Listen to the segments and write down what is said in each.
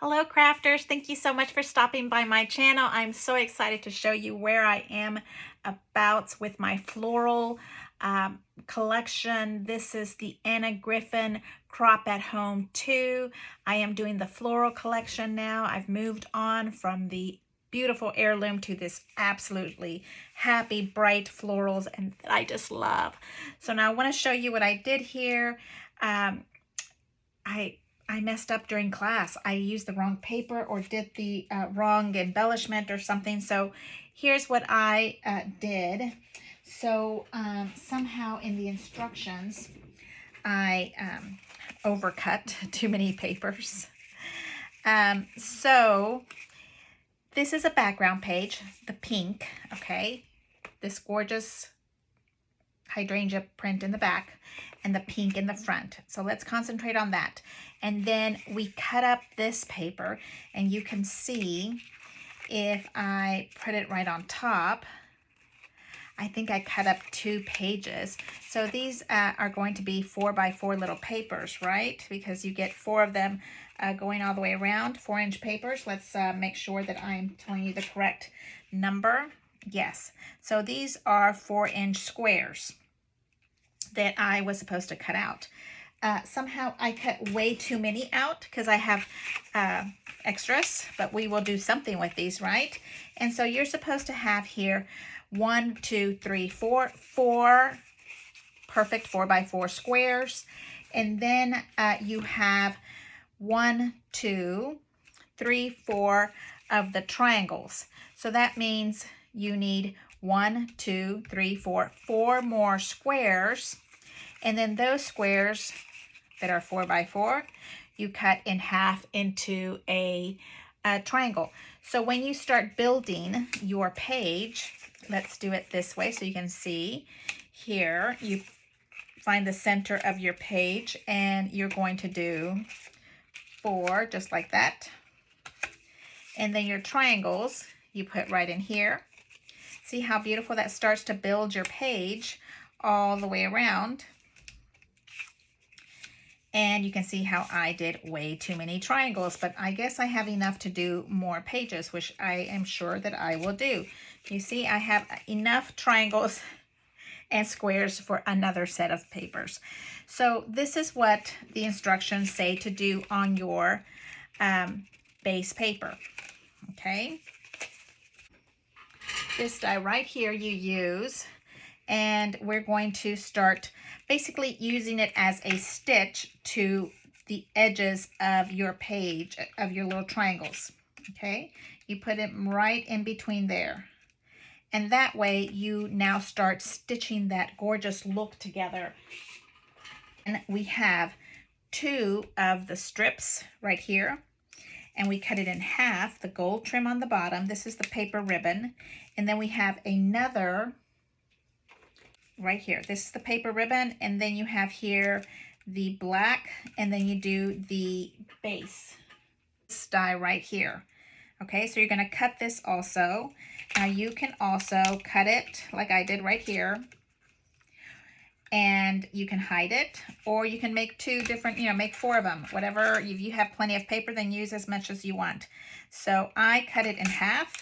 Hello crafters, thank you so much for stopping by my channel. I'm so excited to show you where I am about with my floral collection. This is the Anna Griffin Crop at Home 2. I am doing the floral collection now. I've moved on from the beautiful heirloom to this absolutely happy, bright florals, and I just love. So now I want to show you what I did here. I messed up during class. I used the wrong paper or did the wrong embellishment or something. So here's what I did. So somehow in the instructions, I overcut too many papers. So this is a background page, the pink, okay? This gorgeous hydrangea print in the back and the pink in the front. So let's concentrate on that. And then we cut up this paper, and you can see if I put it right on top, I think I cut up 2 pages. So these are going to be 4x4 little papers, right? Because you get 4 of them going all the way around, 4-inch papers. Let's make sure that I'm telling you the correct number. Yes, so these are 4-inch squares that I was supposed to cut out. Somehow I cut way too many out because I have extras, but we will do something with these, right? And so you're supposed to have here 1, 2, 3, 4 perfect 4x4 squares. And then you have 1, 2, 3, 4 of the triangles. So that means you need 1, 2, 3, 4 more squares. And then those squares that are 4x4, you cut in half into a triangle. So when you start building your page, let's do it this way so you can see. Here, you find the center of your page, and you're going to do 4, just like that. And then your triangles, you put right in here. See how beautiful that starts to build your page all the way around. And you can see how I did way too many triangles, but I guess I have enough to do more pages, which I am sure that I will do. You see, I have enough triangles and squares for another set of papers. So this is what the instructions say to do on your base paper, okay? This die right here you use, and we're going to start basically using it as a stitch to the edges of your page, of your little triangles, okay? You put it right in between there. And that way you now start stitching that gorgeous look together. And we have 2 of the strips right here, and we cut it in half, the gold trim on the bottom. This is the paper ribbon. And then we have another right here. This is the paper ribbon, and then you have here the black, and then you do the base die right here. Okay, so you're going to cut this also. Now you can also cut it like I did right here, and you can hide it, or you can make 2 different, make 4 of them. Whatever, if you have plenty of paper, then use as much as you want. So I cut it in half,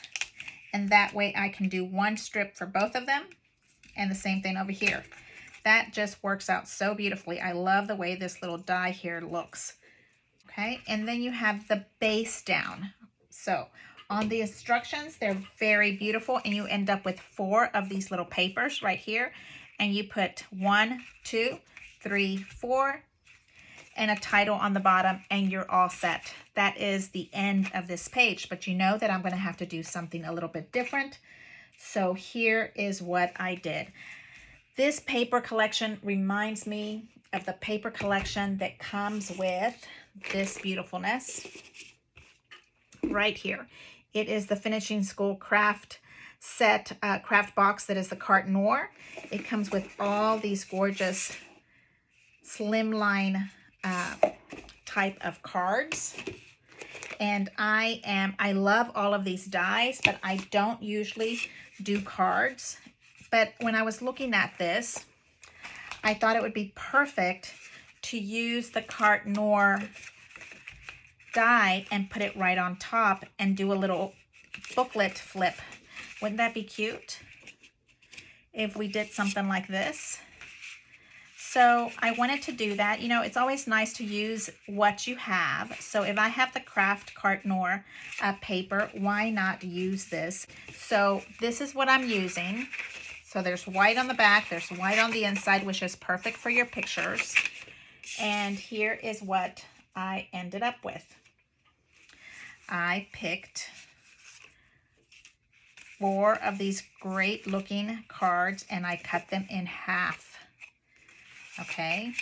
and that way I can do 1 strip for both of them. And the same thing over here. That just works out so beautifully. I love the way this little die here looks. Okay, and then you have the base down. So on the instructions, they're very beautiful, and you end up with 4 of these little papers right here. And you put 1, 2, 3, 4, and a title on the bottom, and you're all set. That is the end of this page, but you know that I'm going to have to do something a little bit different. So here is what I did. This paper collection reminds me of the paper collection that comes with this beautifulness right here. It is the Finishing School craft set, craft box that is the Carte Noir. It comes with all these gorgeous slimline type of cards. And I love all of these dies, but I don't usually do cards. But when I was looking at this, I thought it would be perfect to use the Carte Noir die and put it right on top and do a little booklet flip. Wouldn't that be cute if we did something like this? So I wanted to do that. You know, it's always nice to use what you have. So if I have the Craft Cartonor paper, why not use this? So this is what I'm using. So there's white on the back, there's white on the inside, which is perfect for your pictures. And here is what I ended up with. I picked 4 of these great looking cards and I cut them in half. Okay,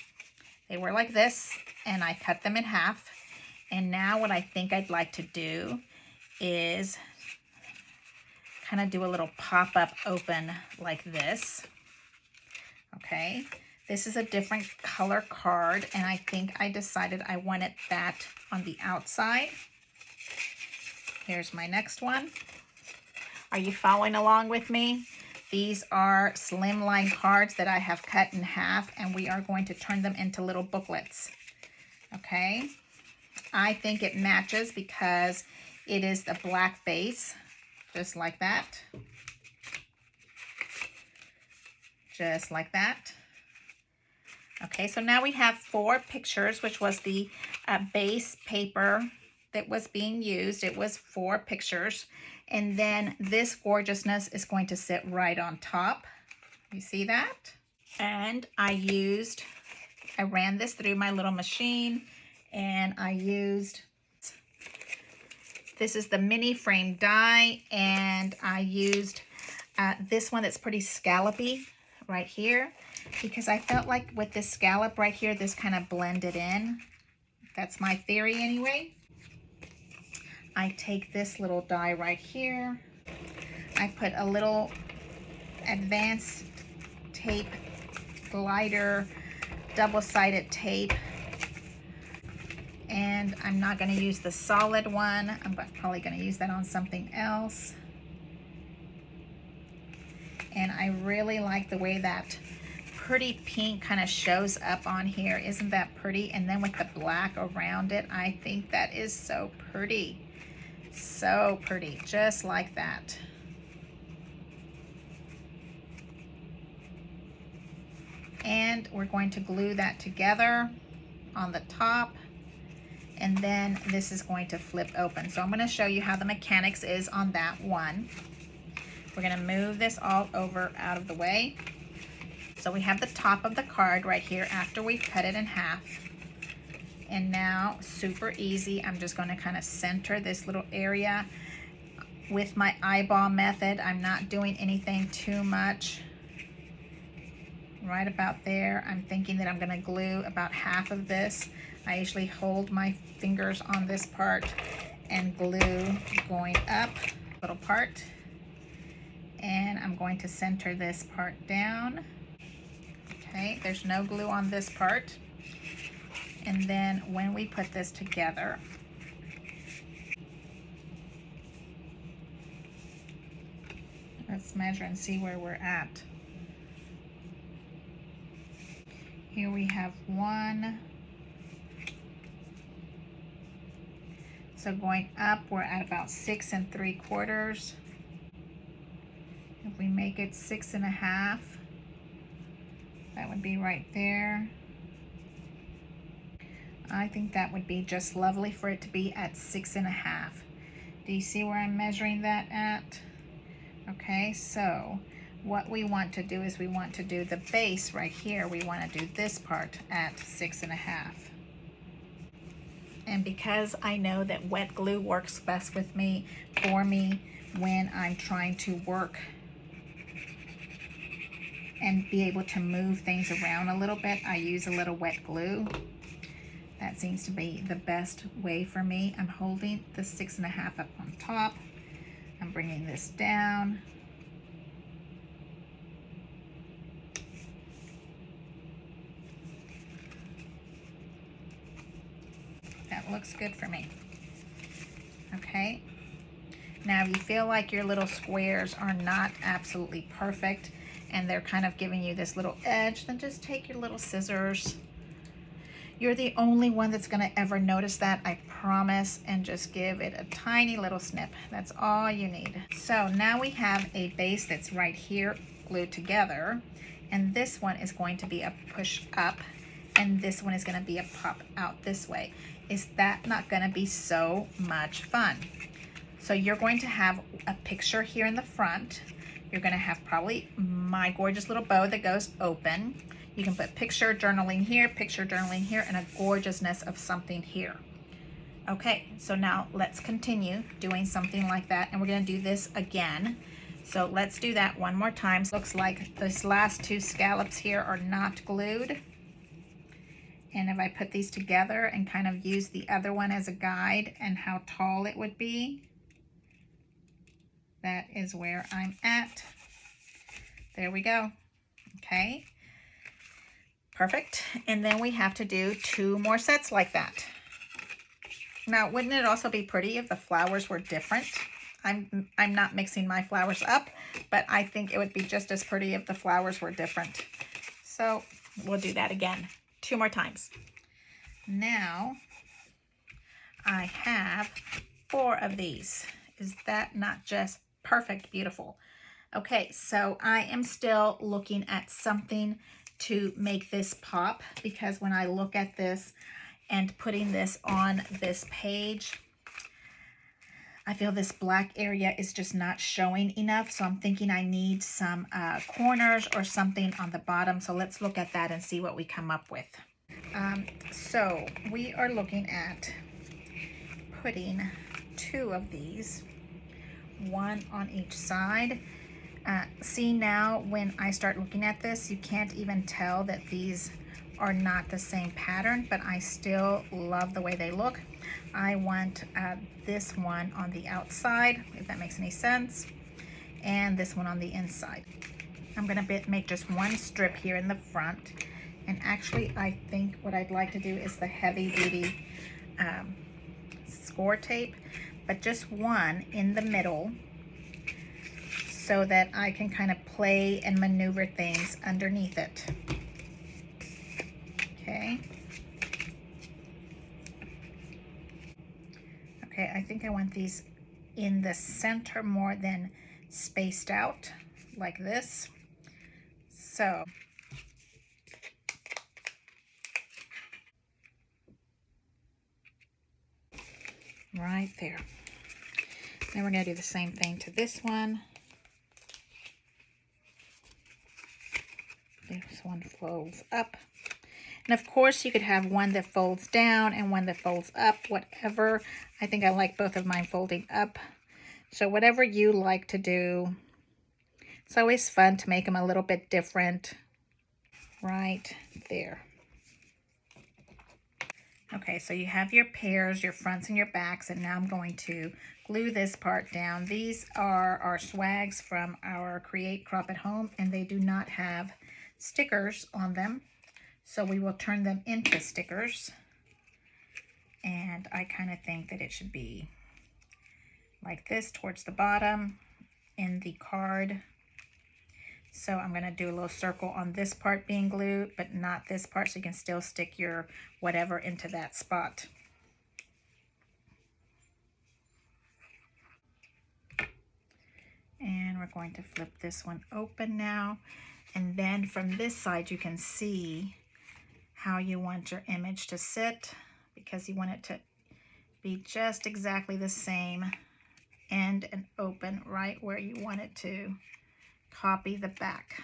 they were like this and I cut them in half. And now what I think I'd like to do is kind of do a little pop-up open like this. Okay, this is a different color card and I think I decided I wanted that on the outside. Here's my next one. Are you following along with me? These are slimline cards that I have cut in half and we are going to turn them into little booklets. Okay, I think it matches because it is the black base, just like that. Just like that. Okay, so now we have 4 pictures, which was the base paper that was being used. It was 4 pictures. And then this gorgeousness is going to sit right on top. You see that? And I ran this through my little machine and I used, this is the mini frame die, and I used this one that's pretty scallopy right here because I felt like with this scallop right here, this kind of blended in. That's my theory anyway. I take this little die right here. I put a little advanced tape glider, double-sided tape. And I'm not going to use the solid one. I'm probably going to use that on something else. And I really like the way that pretty pink kind of shows up on here. Isn't that pretty? And then with the black around it, I think that is so pretty. So pretty, just like that. And we're going to glue that together on the top. And then this is going to flip open. So I'm going to show you how the mechanics is on that one. We're going to move this all over out of the way. So we have the top of the card right here after we've cut it in half. And now, super easy, I'm just going to kind of center this little area with my eyeball method. I'm not doing anything too much. Right about there. I'm thinking that I'm going to glue about half of this. I usually hold my fingers on this part and glue going up a little part. And I'm going to center this part down. Okay, there's no glue on this part. And then when we put this together, let's measure and see where we're at. Here we have 1. So going up, we're at about 6 3/4. If we make it 6 1/2, that would be right there. I think that would be just lovely for it to be at 6 1/2. Do you see where I'm measuring that at? Okay, so what we want to do is we want to do the base right here. We want to do this part at 6 1/2. And because I know that wet glue works best with me, for me, when I'm trying to work and be able to move things around a little bit, I use a little wet glue. That seems to be the best way for me. I'm holding the 6 1/2 up on top. I'm bringing this down. That looks good for me. Okay. Now, if you feel like your little squares are not absolutely perfect and they're kind of giving you this little edge, then just take your little scissors. You're the only one that's going to ever notice that, I promise, and just give it a tiny little snip. That's all you need. So now we have a base that's right here glued together, and this one is going to be a push up, and this one is going to be a pop out this way. Is that not going to be so much fun? So you're going to have a picture here in the front. You're going to have probably my gorgeous little bow that goes open. You can put picture journaling here, and a gorgeousness of something here. Okay, so now let's continue doing something like that, and we're going to do this again. So let's do that one more time. Looks like this last two scallops here are not glued. And if I put these together and kind of use the other one as a guide and how tall it would be, that is where I'm at. There we go. Okay. Perfect. And then we have to do 2 more sets like that. Now, wouldn't it also be pretty if the flowers were different? I'm not mixing my flowers up, but I think it would be just as pretty if the flowers were different. So we'll do that again 2 more times. Now I have 4 of these. Is that not just perfect? Beautiful. Okay, so I am still looking at something to make this pop, because when I look at this and putting this on this page, I feel this black area is just not showing enough. So I'm thinking I need some corners or something on the bottom. So let's look at that and see what we come up with. So we are looking at putting 2 of these, 1 on each side. See, now when I start looking at this, you can't even tell that these are not the same pattern, but I still love the way they look. I want this one on the outside, if that makes any sense, and this one on the inside. I'm gonna make just 1 strip here in the front, and actually I think what I'd like to do is the heavy duty score tape, but just 1 in the middle, so that I can kind of play and maneuver things underneath it. Okay. Okay, I think I want these in the center more than spaced out like this. So right there. Then we're going to do the same thing to this one. This one folds up. And of course you could have one that folds down and one that folds up, whatever. I think I like both of mine folding up. So whatever you like to do. It's always fun to make them a little bit different. Right there. Okay, so you have your pairs, your fronts and your backs, and now I'm going to glue this part down. These are our swags from our Create Crop at Home, and they do not have stickers on them. So we will turn them into stickers. And I kind of think that it should be like this towards the bottom in the card. So I'm going to do a little circle on this part being glued, but not this part, so you can still stick your whatever into that spot. And we're going to flip this one open now. And then from this side, you can see how you want your image to sit, because you want it to be just exactly the same end and open right where you want it to copy the back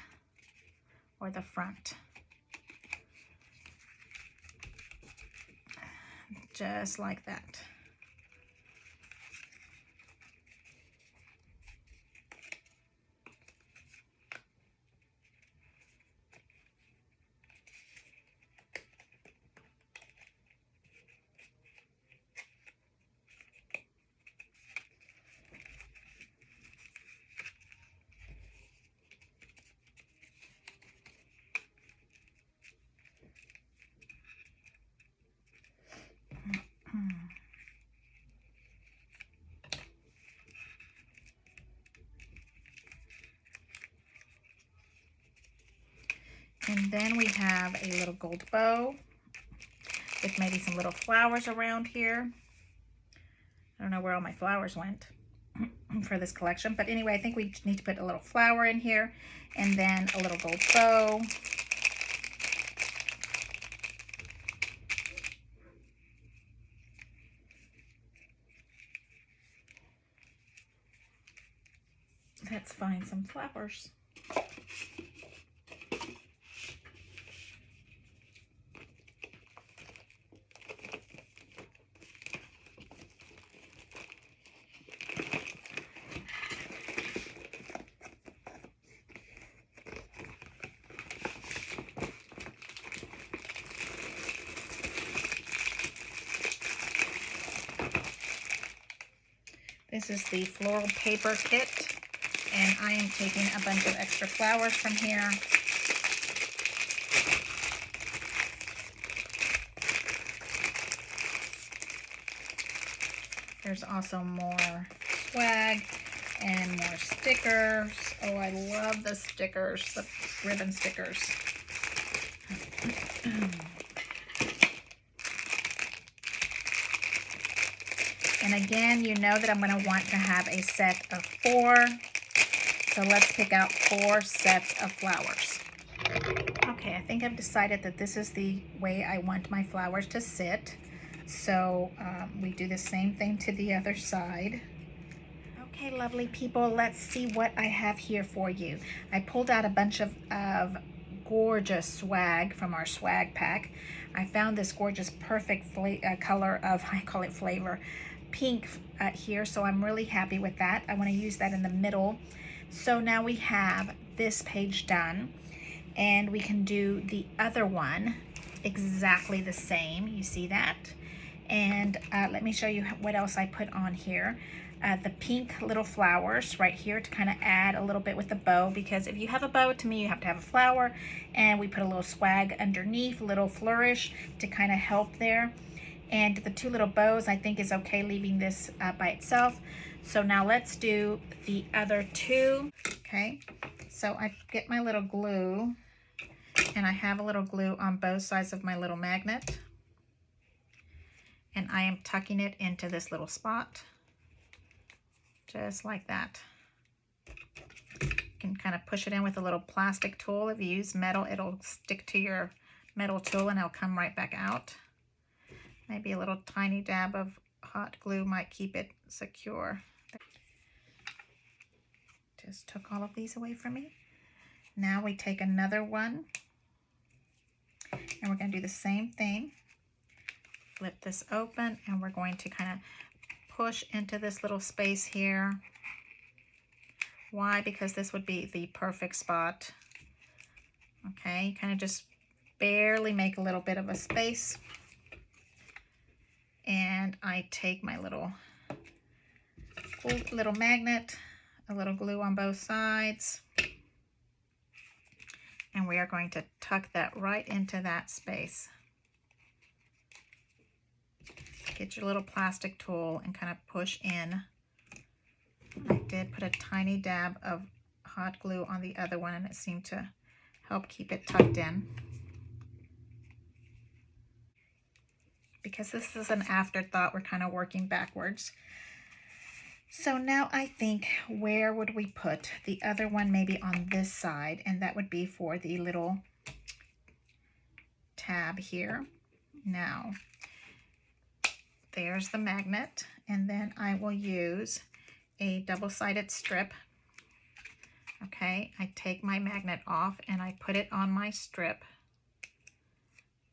or the front. Just like that. And then we have a little gold bow with maybe some little flowers around here. I don't know where all my flowers went for this collection. But anyway, I think we need to put a little flower in here and then a little gold bow. Let's find some flowers. This is the floral paper kit, and I am taking a bunch of extra flowers from here. There's also more swag and more stickers. Oh, I love the stickers, the ribbon stickers. And again, you know that I'm going to want to have a set of 4. So let's pick out 4 sets of flowers. Okay, I think I've decided that this is the way I want my flowers to sit. So we do the same thing to the other side. Okay, lovely people, let's see what I have here for you. I pulled out a bunch of gorgeous swag from our swag pack. I found this gorgeous perfect color of, I call it flavor, pink here, so I'm really happy with that. I want to use that in the middle. So now we have this page done, and we can do the other one exactly the same. You see that? And let me show you what else I put on here. The pink little flowers right here to kind of add a little bit with the bow, because if you have a bow, to me you have to have a flower, and we put a little swag underneath, a little flourish to kind of help there. And the 2 little bows, I think is okay leaving this by itself. So now let's do the other 2. Okay, so I get my little glue, and I have a little glue on both sides of my little magnet. And I am tucking it into this little spot, just like that. You can kind of push it in with a little plastic tool. If you use metal, it'll stick to your metal tool and it'll come right back out. Maybe a little tiny dab of hot glue might keep it secure. Just took all of these away from me. Now we take another one, and we're going to do the same thing. Flip this open, and we're going to kind of push into this little space here. Why? Because this would be the perfect spot. Okay, kind of just barely make a little bit of a space. And I take my little magnet, a little glue on both sides, and we are going to tuck that right into that space. Get your little plastic tool and kind of push in. I did put a tiny dab of hot glue on the other one, and it seemed to help keep it tucked in. Because this is an afterthought, we're kind of working backwards. So now I think, where would we put the other one? Maybe on this side, and that would be for the little tab here. Now, there's the magnet, and then I will use a double-sided strip. Okay, I take my magnet off and I put it on my strip,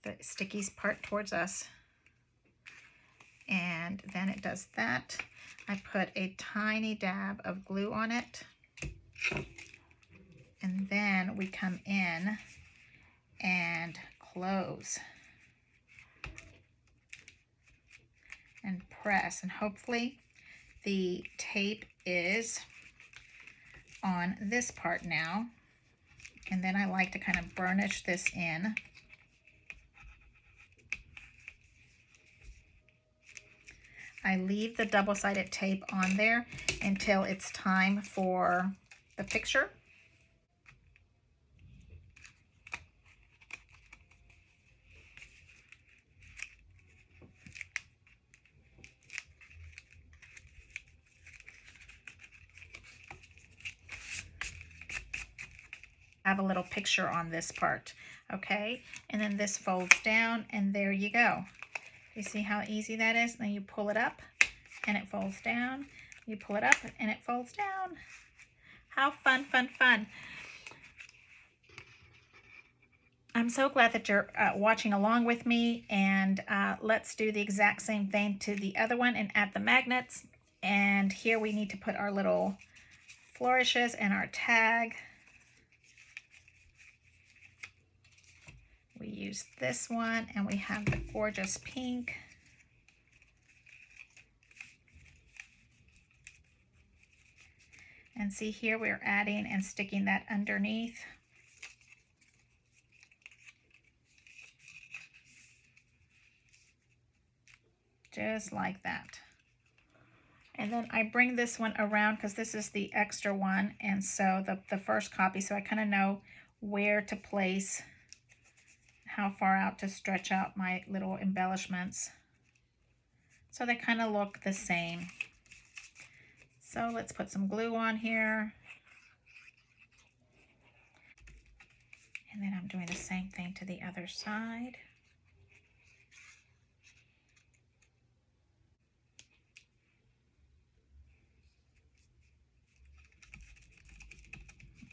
the sticky part towards us. And then it does that. I put a tiny dab of glue on it. And then we come in and close and press. And hopefully the tape is on this part now. And then I like to kind of burnish this in. I leave the double-sided tape on there until it's time for the picture. have a little picture on this part. Okay, and then this folds down, and there you go. You see how easy that is? Then you pull it up and it folds down. You pull it up and it folds down. How fun, fun, fun. I'm so glad that you're watching along with me, and let's do the exact same thing to the other one and add the magnets. And here we need to put our little flourishes and our tag. We use this one, and we have the gorgeous pink. And see here, we're adding and sticking that underneath. Just like that. And then I bring this one around because this is the extra one, and so the first copy, so I kind of know where to place, how far out to stretch out my little embellishments, so they kind of look the same. So let's put some glue on here. And then I'm doing the same thing to the other side.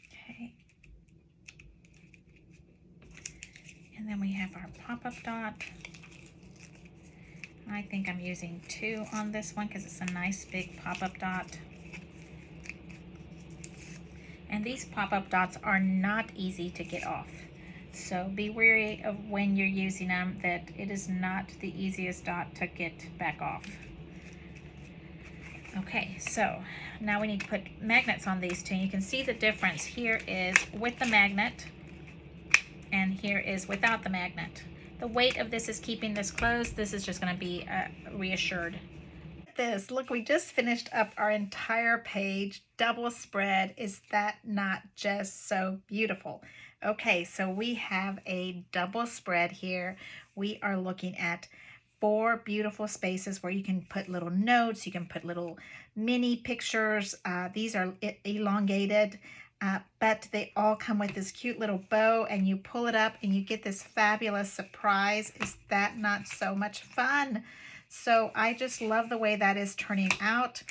Okay. And then we have our pop-up dot. I think I'm using 2 on this one because it's a nice big pop-up dot. And these pop-up dots are not easy to get off. So be wary of when you're using them, that it is not the easiest dot to get back off. Okay, so now we need to put magnets on these two. You can see the difference. Here is with the magnet, and here is without the magnet. The weight of this is keeping this closed. This is just going to be reassured. This, look, we just finished up our entire page, double spread. Is that not just so beautiful? Okay, so we have a double spread here. We are looking at 4 beautiful spaces where you can put little notes, you can put little mini pictures. These are elongated, but they all come with this cute little bow, and you pull it up and you get this fabulous surprise. Is that not so much fun? So I just love the way that is turning out.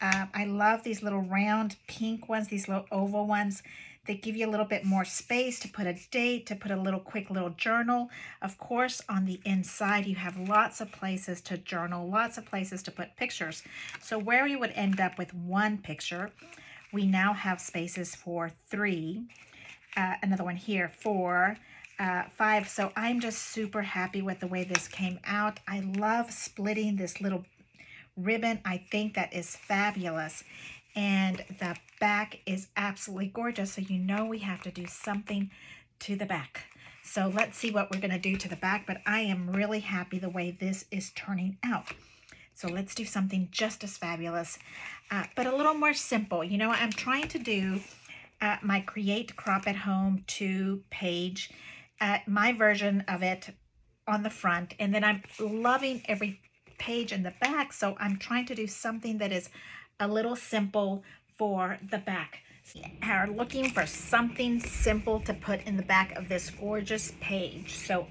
I love these little round pink ones, these little oval ones. They give you a little bit more space to put a date, to put a little quick little journal. Of course, on the inside, you have lots of places to journal, lots of places to put pictures. So where you would end up with 1 picture, we now have spaces for 3, another one here, 4, 5. So I'm just super happy with the way this came out. I love splitting this little ribbon. I think that is fabulous. And the back is absolutely gorgeous. So you know we have to do something to the back. So let's see what we're going to do to the back. But I am really happy the way this is turning out. So let's do something just as fabulous, but a little more simple. You know, I'm trying to do my Create Crop at Home 2 page, my version of it on the front. And then I'm loving every page in the back. So I'm trying to do something that is a little simple for the back. Are looking for something simple to put in the back of this gorgeous page. So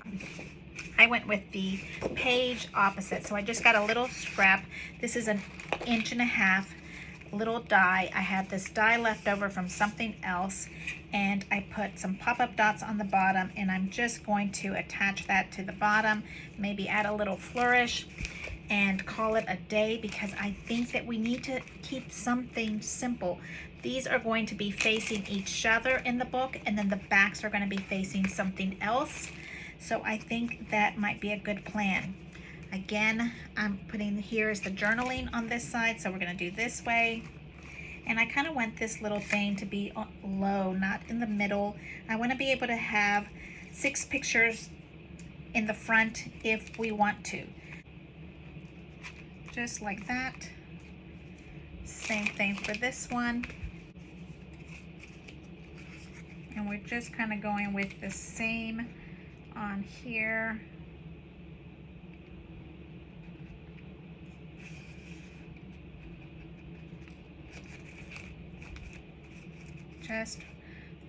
I went with the page opposite. So I just got a little scrap. This is 1.5 inch little die. I had this die left over from something else, and I put some pop-up dots on the bottom, and I'm just going to attach that to the bottom, maybe add a little flourish and call it a day, because I think that we need to keep something simple. These are going to be facing each other in the book, and then the backs are going to be facing something else. So I think that might be a good plan. Again, I'm putting, here's the journaling on this side, so we're going to do this way. And I kind of want this little thing to be low, not in the middle. I want to be able to have 6 pictures in the front if we want to. Just like that. Same thing for this one. And we're just kind of going with the same on here. Just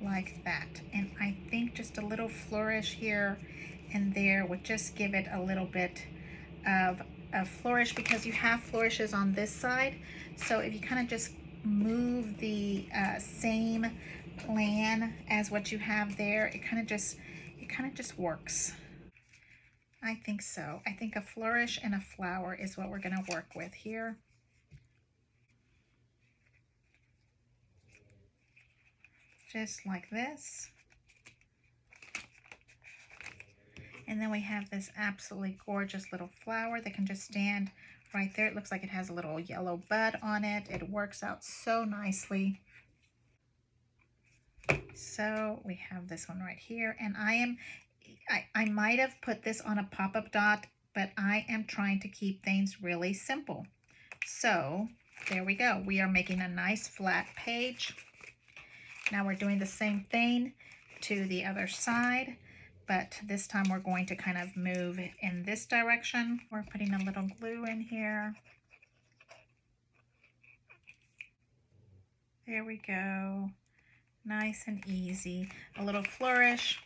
like that. And I think just a little flourish here and there would just give it a little bit of a flourish, because you have flourishes on this side. So if you kind of just move the same plan as what you have there, it kind of just works. I think so. I think a flourish and a flower is what we're going to work with here. Just like this. And then we have this absolutely gorgeous little flower that can just stand right there. It looks like it has a little yellow bud on it. It works out so nicely. So we have this one right here, and I might have put this on a pop-up dot, but I am trying to keep things really simple. So there we go. We are making a nice flat page. Now we're doing the same thing to the other side, but this time we're going to kind of move in this direction. We're putting a little glue in here. There we go. Nice and easy. A little flourish,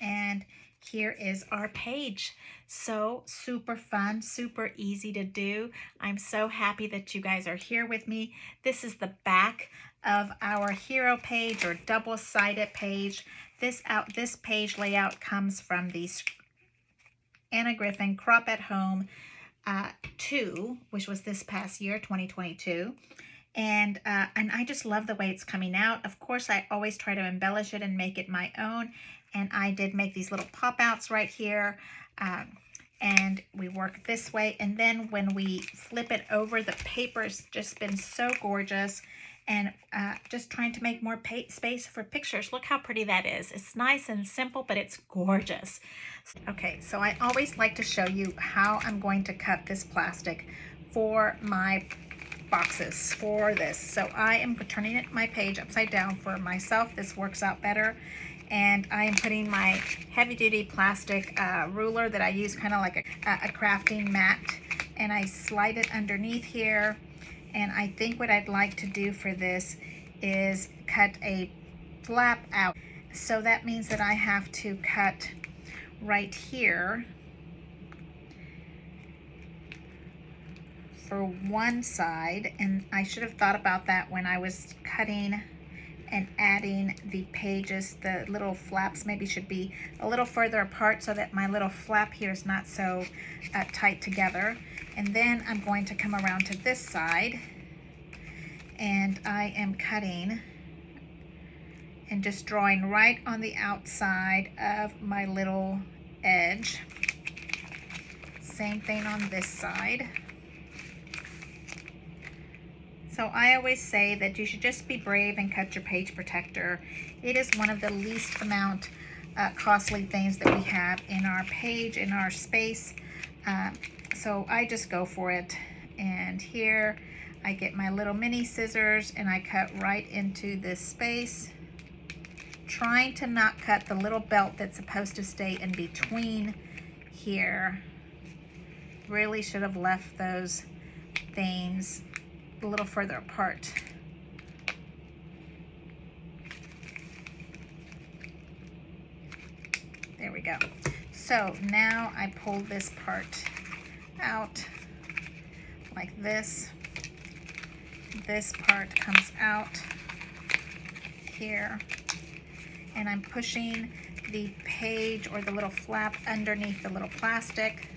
and here is our page. So super fun, super easy to do. I'm so happy that you guys are here with me. This is the back of our hero page, or double-sided page. This page layout comes from the Anna Griffin Crop at Home 2, which was this past year, 2022. And I just love the way it's coming out. Of course, I always try to embellish it and make it my own. And I did make these little pop-outs right here. And we work this way. And then when we flip it over, the paper's just been so gorgeous. And just trying to make more space for pictures. Look how pretty that is. It's nice and simple, but it's gorgeous. Okay, so I always like to show you how I'm going to cut this plastic for my boxes for this. So I am turning my page upside down for myself. This works out better. And I am putting my heavy-duty plastic ruler that I use kind of like a crafting mat, and I slide it underneath here. And I think what I'd like to do for this is cut a flap out. So that means that I have to cut right here for one side, and I should have thought about that when I was cutting and adding the pages. The little flaps maybe should be a little further apart so that my little flap here is not so tight together. And then I'm going to come around to this side, and I am cutting and just drawing right on the outside of my little edge. Same thing on this side. So I always say that you should just be brave and cut your page protector. It is one of the least amount costly things that we have in our page, in our space. So I just go for it. And here I get my little mini scissors and I cut right into this space, trying to not cut the little belt that's supposed to stay in between here. Really should have left those things a little further apart. There we go. So now I pull this part out like this. This part comes out here, and I'm pushing the page or the little flap underneath the little plastic.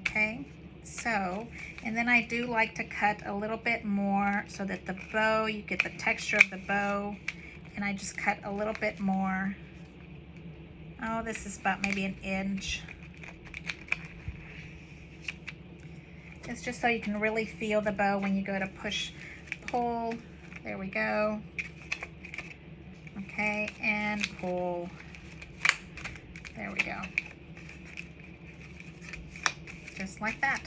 Okay, so, and then I do like to cut a little bit more so that the bow, you get the texture of the bow, and I just cut a little bit more. Oh, this is about maybe an inch. It's just so you can really feel the bow when you go to push, pull. There we go. Okay, and pull. There we go. Just like that.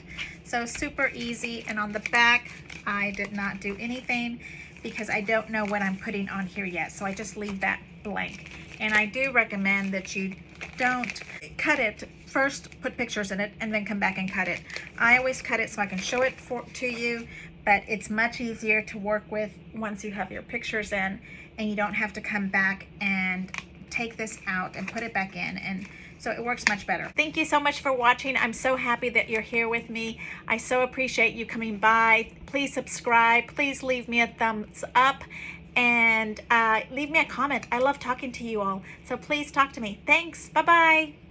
So super easy. And on the back, I did not do anything because I don't know what I'm putting on here yet. So I just leave that blank. And I do recommend that you don't cut it, first put pictures in it, and then come back and cut it. I always cut it so I can show it to you, but it's much easier to work with once you have your pictures in, and you don't have to come back and take this out and put it back in, and so it works much better. Thank you so much for watching. I'm so happy that you're here with me. I so appreciate you coming by. Please subscribe. Please leave me a thumbs up, and leave me a comment. I love talking to you all, so please talk to me. Thanks. Bye-bye.